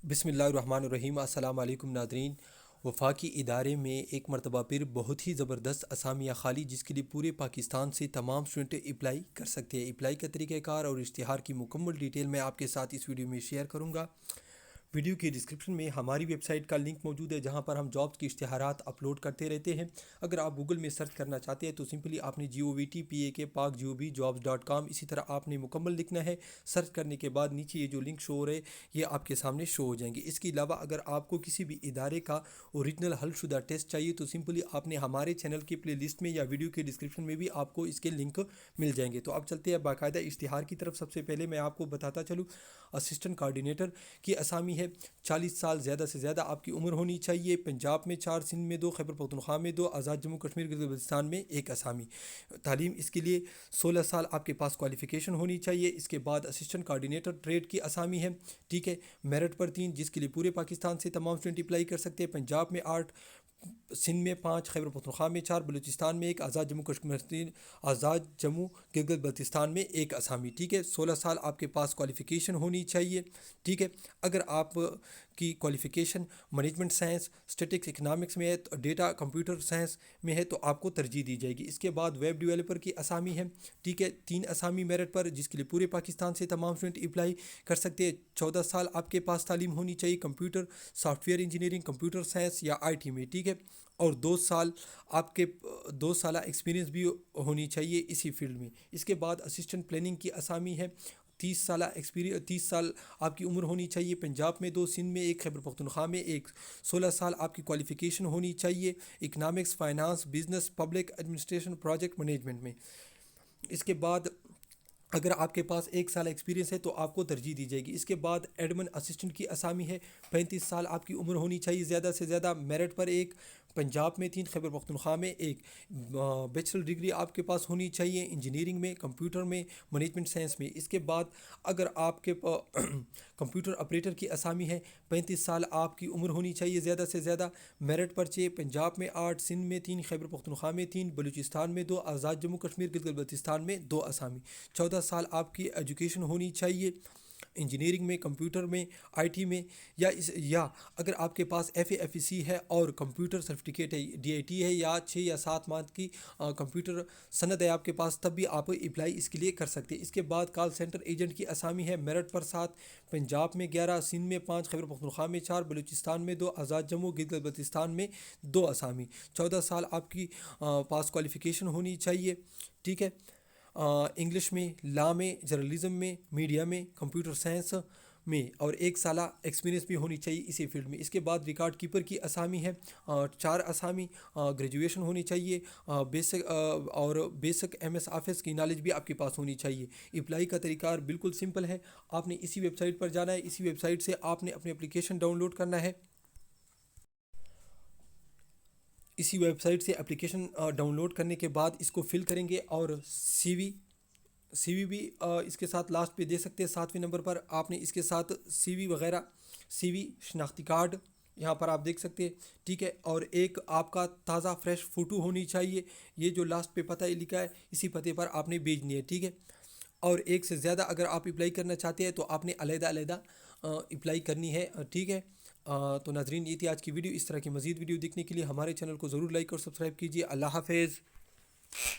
بسم اللہ الرحمن الرحیم۔ السلام علیکم ناظرین۔ وفاقی ادارے میں ایک مرتبہ پھر بہت ہی زبردست اسامیہ خالی، جس کے لیے پورے پاکستان سے تمام اسٹوڈنٹ اپلائی کر سکتے ہیں۔ اپلائی کا طریقہ کار اور اشتہار کی مکمل ڈیٹیل میں آپ کے ساتھ اس ویڈیو میں شیئر کروں گا۔ ویڈیو کے ڈسکرپشن میں ہماری ویب سائٹ کا لنک موجود ہے، جہاں پر ہم جابس کی اشتہارات اپلوڈ کرتے رہتے ہیں۔ اگر آپ گوگل میں سرچ کرنا چاہتے ہیں تو سمپلی آپ نے govtpak.gov.com اسی طرح آپ نے مکمل لکھنا ہے۔ سرچ کرنے کے بعد نیچے یہ جو لنک شو ہو رہے ہیں یہ آپ کے سامنے شو ہو جائیں گے۔ اس کے علاوہ اگر آپ کو کسی بھی ادارے کا اوریجنل حل شدہ ٹیسٹ چاہیے تو سمپلی آپ نے ہمارے چینل کی پلے لسٹ میں یا ویڈیو کے ڈسکرپشن میں بھی آپ کو اس کے لنک مل جائیں گے۔ تو اب چلتے ہیں باقاعدہ اشتہار کی طرف۔ سب سے پہلے میں آپ کو بتاتا چلوں، اسسٹنٹ کوآرڈینیٹر کی اسامی ہے 40 سال زیادہ سے زیادہ آپ کی عمر ہونی چاہیے۔ پنجاب میں 4، سندھ میں 2، خیبر پختونخوا میں 2، آزاد جموں کشمیر گلگت بلتستان میں 1 اسامی۔ تعلیم اس کے لیے 16 سال آپ کے پاس کوالیفیکیشن ہونی چاہیے۔ اس کے بعد اسسٹنٹ کوآرڈینیٹر ٹریڈ کی اسامی ہے، ٹھیک ہے، میرٹ پر 3، جس کے لیے پورے پاکستان سے تمام اسٹوڈنٹ اپلائی کر سکتے ہیں۔ پنجاب میں 8، سندھ میں 5، خیبر پختونخوا میں 4، بلوچستان میں 1، آزاد جموں گلگت بلتستان میں 1 اسامی، ٹھیک ہے۔ 16 سال آپ کے پاس کوالیفیکیشن ہونی چاہیے، ٹھیک ہے۔ اگر آپ کی qualification management science, statics, economics میں ہے، ڈیٹا کمپیوٹر سائنس میں ہے تو آپ کو ترجیح دی جائے گی۔ اس کے بعد ویب ڈیولپر کی اسامی ہے، ٹھیک ہے، 3 اسامی میرٹ پر، جس کے لیے پورے پاکستان سے تمام اسٹوڈنٹ اپلائی کر سکتے ہیں۔ 14 سال آپ کے پاس تعلیم ہونی چاہیے computer soft ware engineering, computer science یا IT میں، ٹھیک ہے، اور 2 سال آپ کے 2 سالہ ایکسپیرینس بھی ہونی چاہیے اسی فیلڈ میں۔ اس کے بعد اسسٹنٹ پلاننگ کی اسامی ہے، 30 سالہ ایکسپیرینس، 30 سال آپ کی عمر ہونی چاہیے۔ پنجاب میں 2، سندھ میں 1، خیبر پختونخوا میں 1، 16 سال آپ کی کوالیفیکیشن ہونی چاہیے economics, finance, business, public administration, project management میں۔ اس کے بعد اگر آپ کے پاس 1 سال ایکسپیرینس ہے تو آپ کو ترجیح دی جائے گی۔ اس کے بعد ایڈمن اسسٹنٹ کی اسامی ہے، 35 سال آپ کی عمر ہونی چاہیے زیادہ سے زیادہ، میرٹ پر 1، پنجاب میں 3، خیبر پختونخوا میں 1، بیچلر ڈگری آپ کے پاس ہونی چاہیے انجینئرنگ میں، کمپیوٹر میں، مینجمنٹ سائنس میں۔ اس کے بعد اگر آپ کے کمپیوٹر آپریٹر کی اسامی ہے، 35 سال آپ کی عمر ہونی چاہیے زیادہ سے زیادہ، میرٹ پر 6، پنجاب میں 8، سندھ میں 3، خیبر پختونخوا میں 3، بلوچستان میں 2، آزاد جموں کشمیر گلگت بلتستان میں 2 اسامی۔ 14 سال آپ کی ایجوکیشن ہونی چاہیے انجینئرنگ میں، کمپیوٹر میں، IT میں، یا اگر آپ کے پاس FAFEC ہے اور کمپیوٹر سرٹیفکیٹ ہے، DIT ہے، یا 6 یا 7 ماہ کی کمپیوٹر سند ہے آپ کے پاس، تب بھی آپ اپلائی اس کے لیے کر سکتے ہیں۔ اس کے بعد کال سینٹر ایجنٹ کی اسامی ہے، میرٹ پر 7، پنجاب میں 11، سندھ میں 5، خیبر پختونخوا میں 4، بلوچستان میں 2، آزاد جموں گلگت بلتستان میں 2 اسامی۔ 14 سال آپ کی پاس کوالیفیکیشن ہونی چاہیے، ٹھیک ہے، انگلش میں، لا میں، جرنلزم میں، میڈیا میں، کمپیوٹر سائنس میں، اور 1 سالہ ایکسپیرینس بھی ہونی چاہیے اسی فیلڈ میں۔ اس کے بعد ریکارڈ کیپر کی اسامی ہے، 4 اسامی، گریجویشن ہونی چاہیے، بیسک MS آفس کی نالج بھی آپ کے پاس ہونی چاہیے۔ اپلائی کا طریقہ بالکل سمپل ہے، آپ نے اسی ویب سائٹ پر جانا ہے، اسی ویب سائٹ سے آپ نے اپنی اپلیکیشن ڈاؤن لوڈ کرنا ہے۔ اسی ویب سائٹ سے اپلیکیشن ڈاؤن لوڈ کرنے کے بعد اس کو فل کریں گے، اور سی وی بھی اس کے ساتھ لاسٹ پہ دے سکتے ہیں، 7ویں نمبر پر آپ نے اس کے ساتھ CV وغیرہ، CV، شناختی کارڈ یہاں پر آپ دیکھ سکتے ہیں، ٹھیک ہے، اور ایک آپ کا تازہ فریش فوٹو ہونی چاہیے۔ یہ جو لاسٹ پہ پتہ لکھا ہے اسی پتے پر آپ نے بھیجنی ہے، ٹھیک ہے۔ اور 1 سے زیادہ اگر آپ اپلائی کرنا چاہتے ہیں تو آپ نے علیحدہ اپلائی کرنی ہے، ٹھیک ہے۔ تو ناظرین، یہ تھی آج کی ویڈیو۔ اس طرح کی مزید ویڈیو دیکھنے کے لیے ہمارے چینل کو ضرور لائک اور سبسکرائب کیجیے۔ اللہ حافظ۔